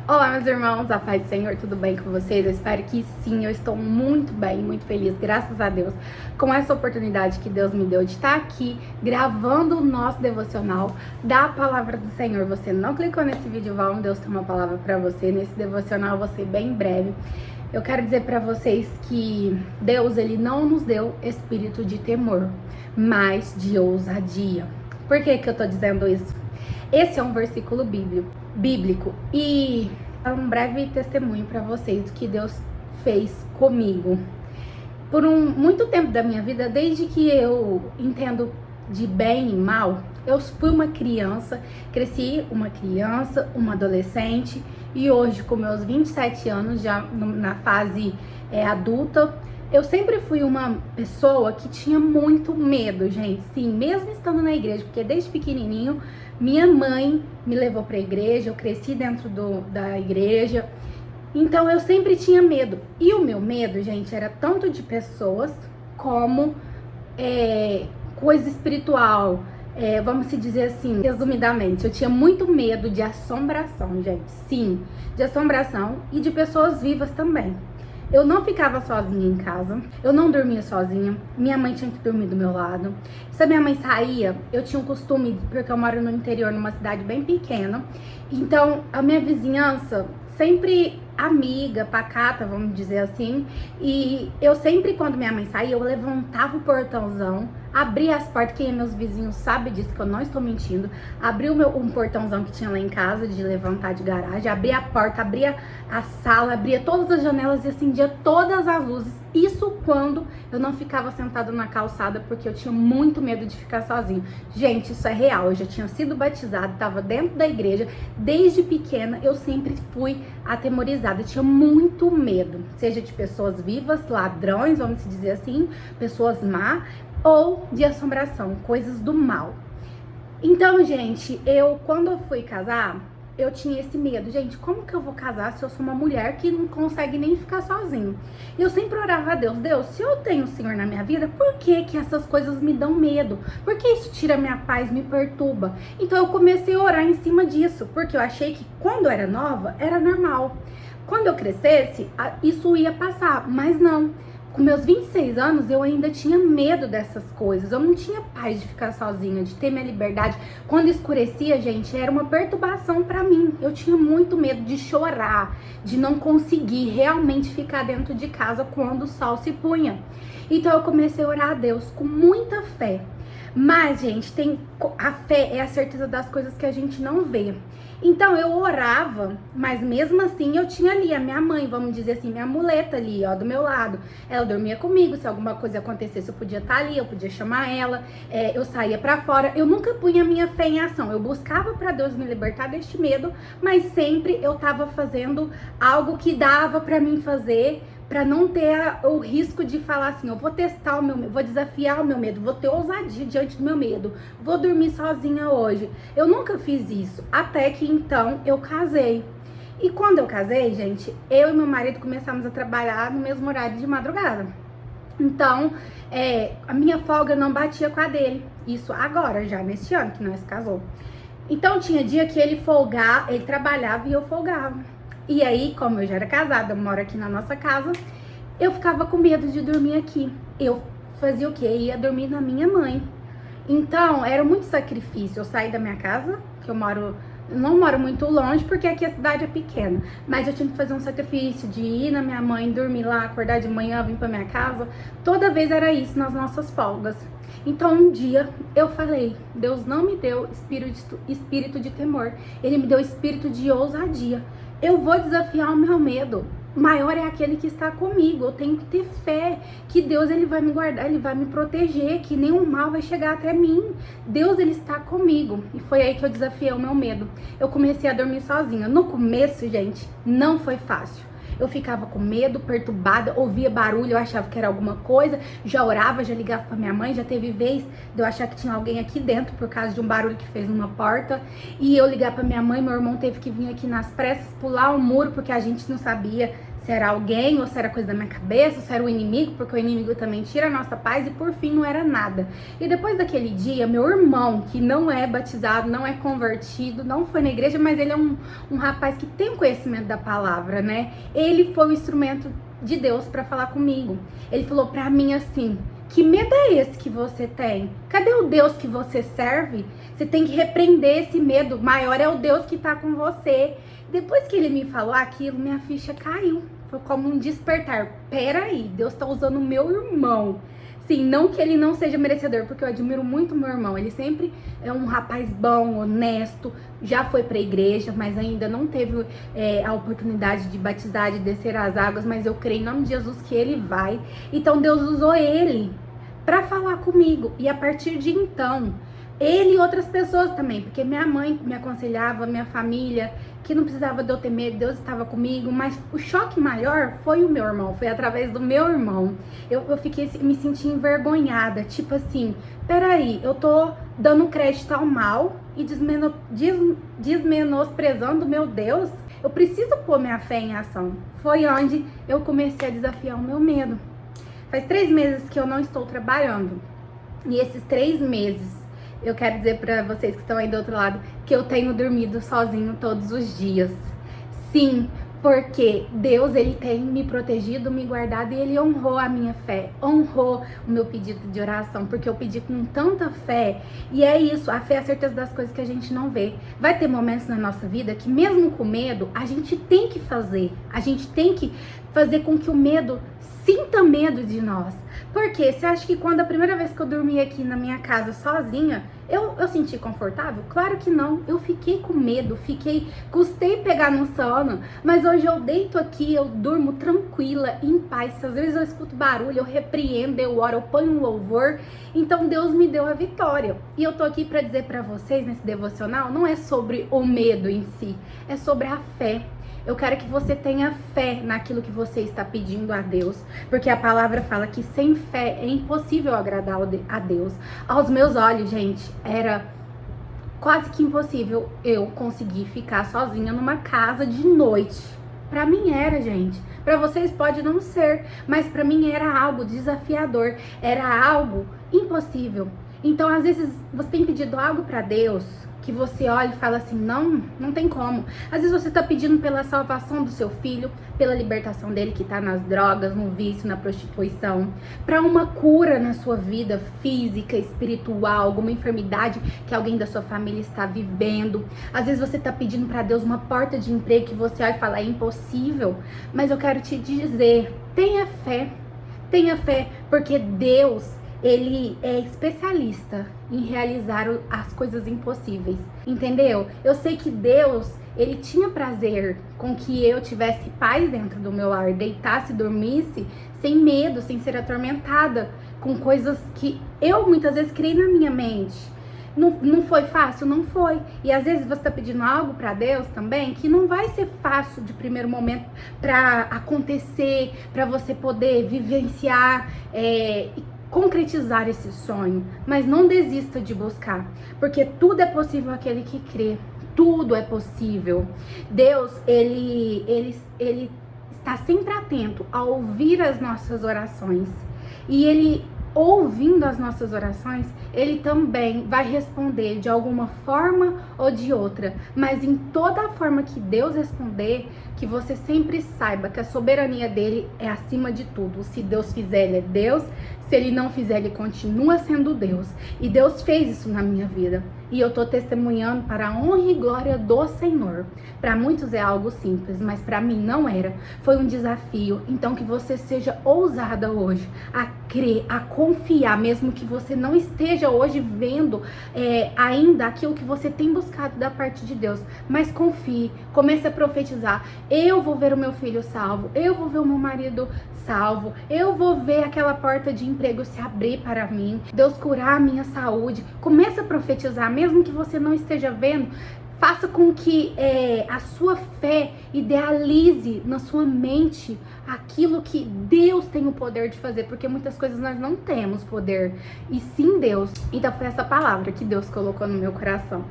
Olá, meus irmãos, a paz do Senhor, tudo bem com vocês? Eu espero que sim, eu estou muito bem, muito feliz, graças a Deus, com essa oportunidade que Deus me deu de estar aqui gravando o nosso devocional da Palavra do Senhor. Você não clicou nesse vídeo, vamos, Deus tem uma palavra para você. Nesse devocional, eu vou ser bem breve. Eu quero dizer para vocês que Deus, Ele não nos deu espírito de temor, mas de ousadia. Por que eu tô dizendo isso? Esse é um versículo bíblico e é um breve testemunho para vocês do que Deus fez comigo. Por muito tempo da minha vida, desde que eu entendo de bem e mal, eu fui uma criança, cresci uma criança, uma adolescente e hoje com meus 27 anos, já na fase adulta, eu sempre fui uma pessoa que tinha muito medo, gente. Sim, mesmo estando na igreja, porque desde pequenininho minha mãe me levou para a igreja, eu cresci dentro da igreja. Então eu sempre tinha medo. E o meu medo, gente, era tanto de pessoas como coisa espiritual. Vamos se dizer assim, resumidamente, eu tinha muito medo de assombração, gente. Sim, de assombração e de pessoas vivas também. Eu não ficava sozinha em casa, eu não dormia sozinha, minha mãe tinha que dormir do meu lado. Se a minha mãe saía, eu tinha um costume, porque eu moro no interior, numa cidade bem pequena, então a minha vizinhança sempre amiga, pacata, vamos dizer assim, e eu sempre, quando minha mãe saía, eu levantava o portãozão, abria as portas, quem é meus vizinhos sabe disso, que eu não estou mentindo, abria um portãozão que tinha lá em casa, de levantar de garagem, abria a porta, abria a sala, abria todas as janelas e acendia todas as luzes, isso quando eu não ficava sentada na calçada, porque eu tinha muito medo de ficar sozinha. Gente, isso é real, eu já tinha sido batizada, estava dentro da igreja, desde pequena eu sempre fui atemorizada, eu tinha muito medo, seja de pessoas vivas, ladrões, vamos dizer assim, pessoas má, ou de assombração, coisas do mal. Então, gente, quando eu fui casar, eu tinha esse medo. Gente, como que eu vou casar se eu sou uma mulher que não consegue nem ficar sozinha? Eu sempre orava a Deus, Deus, se eu tenho o Senhor na minha vida, por que que essas coisas me dão medo? Por que isso tira minha paz, me perturba? Então eu comecei a orar em cima disso, porque eu achei que quando eu era nova, era normal. Quando eu crescesse, isso ia passar, mas não. Com meus 26 anos, eu ainda tinha medo dessas coisas. Eu não tinha paz de ficar sozinha, de ter minha liberdade. Quando escurecia, gente, era uma perturbação pra mim. Eu tinha muito medo de chorar, de não conseguir realmente ficar dentro de casa quando o sol se punha. Então eu comecei a orar a Deus com muita fé. Mas, gente, a fé é a certeza das coisas que a gente não vê. Então eu orava, mas mesmo assim eu tinha ali a minha mãe, vamos dizer assim, minha muleta ali, ó, do meu lado. Ela dormia comigo, se alguma coisa acontecesse eu podia estar ali, eu podia chamar ela, eu saía pra fora. Eu nunca punha a minha fé em ação, eu buscava pra Deus me libertar deste medo, mas sempre eu tava fazendo algo que dava pra mim fazer, pra não ter o risco de falar assim, eu vou testar o meu medo, vou desafiar o meu medo, vou ter ousadia diante do meu medo, vou dormir sozinha hoje. Eu nunca fiz isso, até que então eu casei. E quando eu casei, gente, eu e meu marido começamos a trabalhar no mesmo horário de madrugada. Então, a minha folga não batia com a dele. Isso agora, já nesse ano que nós casou. Então tinha dia que ele trabalhava e eu folgava. E aí, como eu já era casada, eu moro aqui na nossa casa, eu ficava com medo de dormir aqui. Eu fazia o quê? Ia dormir na minha mãe. Então, era muito sacrifício. Eu saí da minha casa, que eu não moro muito longe, porque aqui a cidade é pequena. Mas eu tinha que fazer um sacrifício de ir na minha mãe, dormir lá, acordar de manhã, vir pra minha casa. Toda vez era isso nas nossas folgas. Então um dia eu falei, Deus não me deu espírito de temor, Ele me deu espírito de ousadia. Eu vou desafiar o meu medo. Maior é aquele que está comigo. Eu tenho que ter fé que Deus, ele vai me guardar, ele vai me proteger, que nenhum mal vai chegar até mim. Deus, ele está comigo. E foi aí que eu desafiei o meu medo. Eu comecei a dormir sozinha. No começo, gente, não foi fácil. Eu ficava com medo, perturbada, ouvia barulho, eu achava que era alguma coisa, já orava, já ligava pra minha mãe, já teve vez de eu achar que tinha alguém aqui dentro por causa de um barulho que fez numa porta, e eu ligar pra minha mãe, meu irmão teve que vir aqui nas pressas, pular o muro, porque a gente não sabia se era alguém, ou se era coisa da minha cabeça, ou se era o inimigo, porque o inimigo também tira a nossa paz, e por fim não era nada. E depois daquele dia, meu irmão, que não é batizado, não é convertido, não foi na igreja, mas ele é um rapaz que tem conhecimento da palavra, né? Ele foi o instrumento de Deus para falar comigo. Ele falou pra mim assim: que medo é esse que você tem? Cadê o Deus que você serve? Você tem que repreender esse medo. Maior é o Deus que tá com você. Depois que ele me falou aquilo, minha ficha caiu. Foi como um despertar. Peraí, Deus tá usando o meu irmão. Sim, não que ele não seja merecedor, porque eu admiro muito meu irmão. Ele sempre é um rapaz bom, honesto, já foi pra igreja, mas ainda não teve a oportunidade de batizar, de descer as águas, mas eu creio em nome de Jesus que ele vai. Então Deus usou ele pra falar comigo. E a partir de então, ele e outras pessoas também, porque minha mãe me aconselhava, minha família, que não precisava de eu ter medo, Deus estava comigo, mas o choque maior foi o meu irmão, foi através do meu irmão. Eu fiquei me sentindo envergonhada, tipo assim, peraí, eu tô dando crédito ao mal e desmenosprezando meu Deus, eu preciso pôr minha fé em ação. Foi onde eu comecei a desafiar o meu medo. Faz 3 meses que eu não estou trabalhando, e esses 3 meses, eu quero dizer pra vocês que estão aí do outro lado que eu tenho dormido sozinho todos os dias. Sim, porque Deus, ele tem me protegido, me guardado, e ele honrou a minha fé, honrou o meu pedido de oração, porque eu pedi com tanta fé. E é isso, a fé é a certeza das coisas que a gente não vê. Vai ter momentos na nossa vida que mesmo com medo, a gente tem que fazer. A gente tem que fazer com que o medo sinta medo de nós. Porque você acha que quando a primeira vez que eu dormi aqui na minha casa sozinha, eu senti confortável? Claro que não. Eu fiquei com medo, custei pegar no sono, mas hoje eu deito aqui, eu durmo tranquila, em paz. Às vezes eu escuto barulho, eu repreendo, eu oro, eu ponho um louvor. Então Deus me deu a vitória. E eu tô aqui pra dizer pra vocês nesse devocional, não é sobre o medo em si, é sobre a fé. Eu quero que você tenha fé naquilo que você está pedindo a Deus, porque a palavra fala que sem fé é impossível agradar a Deus. Aos meus olhos, gente, era quase que impossível eu conseguir ficar sozinha numa casa de noite. Pra mim era, gente. Pra vocês pode não ser, mas pra mim era algo desafiador, era algo impossível. Então, às vezes, você tem pedido algo pra Deus que você olha e fala assim, não tem como. Às vezes você tá pedindo pela salvação do seu filho, pela libertação dele que tá nas drogas, no vício, na prostituição, pra uma cura na sua vida física, espiritual, alguma enfermidade que alguém da sua família está vivendo. Às vezes você tá pedindo pra Deus uma porta de emprego que você olha e fala, é impossível. Mas eu quero te dizer, tenha fé, porque Deus, ele é especialista em realizar as coisas impossíveis, entendeu? Eu sei que Deus, ele tinha prazer com que eu tivesse paz dentro do meu lar, deitasse, dormisse, sem medo, sem ser atormentada, com coisas que eu muitas vezes criei na minha mente. Não foi fácil? Não foi. E às vezes você tá pedindo algo pra Deus também que não vai ser fácil de primeiro momento pra acontecer, pra você poder vivenciar e concretizar esse sonho, mas não desista de buscar, porque tudo é possível aquele que crê, tudo é possível. Deus, ele está sempre atento a ouvir as nossas orações, e ele, ouvindo as nossas orações, ele também vai responder de alguma forma ou de outra, mas em toda a forma que Deus responder, que você sempre saiba que a soberania dele é acima de tudo. Se Deus fizer, ele é Deus. Se ele não fizer, ele continua sendo Deus. E Deus fez isso na minha vida. E eu tô testemunhando para a honra e glória do Senhor. Para muitos é algo simples, mas para mim não era. Foi um desafio. Então que você seja ousada hoje a crer, a confiar, mesmo que você não esteja hoje vendo ainda aquilo que você tem buscado da parte de Deus. Mas confie, comece a profetizar. Eu vou ver o meu filho salvo, eu vou ver o meu marido salvo, eu vou ver aquela porta de emprego se abrir para mim, Deus curar a minha saúde. Comece a profetizar, mesmo que você não esteja vendo. Faça com que a sua fé idealize na sua mente aquilo que Deus tem o poder de fazer, porque muitas coisas nós não temos poder, e sim Deus. Então foi essa palavra que Deus colocou no meu coração,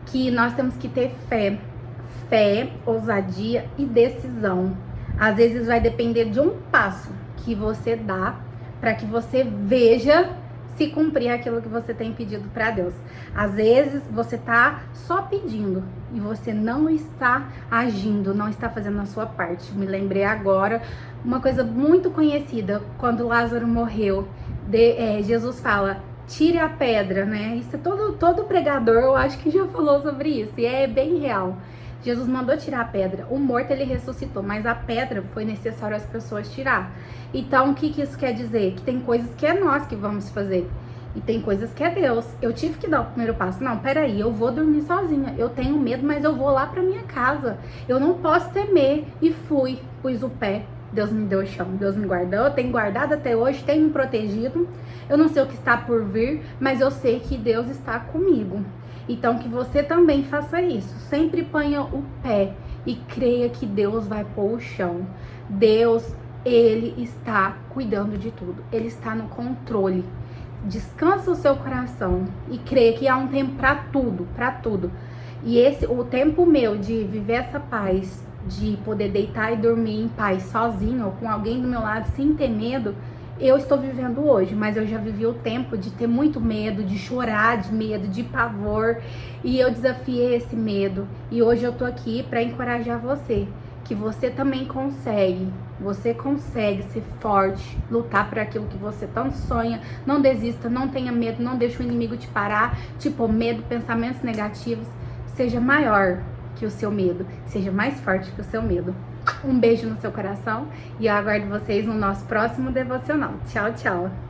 que nós temos que ter fé, ousadia e decisão. Às vezes vai depender de um passo que você dá para que você veja se cumprir aquilo que você tem pedido para Deus. Às vezes você tá só pedindo e você não está agindo, não está fazendo a sua parte. Me lembrei agora uma coisa muito conhecida, quando Lázaro morreu, Jesus fala: tire a pedra, né? Isso é todo pregador, eu acho que já falou sobre isso, e é bem real. Jesus mandou tirar a pedra. O morto, ele ressuscitou, mas a pedra foi necessário as pessoas tirar. Então, o que isso quer dizer? Que tem coisas que é nós que vamos fazer. E tem coisas que é Deus. Eu tive que dar o primeiro passo. Não, peraí, eu vou dormir sozinha. Eu tenho medo, mas eu vou lá pra minha casa. Eu não posso temer. E fui, pus o pé. Deus me deu o chão, Deus me guardou, tem guardado até hoje, tem me protegido. Eu não sei o que está por vir, mas eu sei que Deus está comigo. Então que você também faça isso. Sempre ponha o pé e creia que Deus vai pôr o chão. Deus, Ele está cuidando de tudo. Ele está no controle. Descansa o seu coração e creia que há um tempo para tudo, para tudo. E o tempo meu de viver essa paz, de poder deitar e dormir em paz sozinho ou com alguém do meu lado sem ter medo, eu estou vivendo hoje, mas eu já vivi o tempo de ter muito medo, de chorar de medo, de pavor, e eu desafiei esse medo, e hoje eu tô aqui para encorajar você, que você também consegue, você consegue ser forte, lutar por aquilo que você tanto sonha, não desista, não tenha medo, não deixe o inimigo te parar, tipo medo, pensamentos negativos, seja maior que o seu medo, seja mais forte que o seu medo. Um beijo no seu coração e eu aguardo vocês no nosso próximo devocional. Tchau, tchau!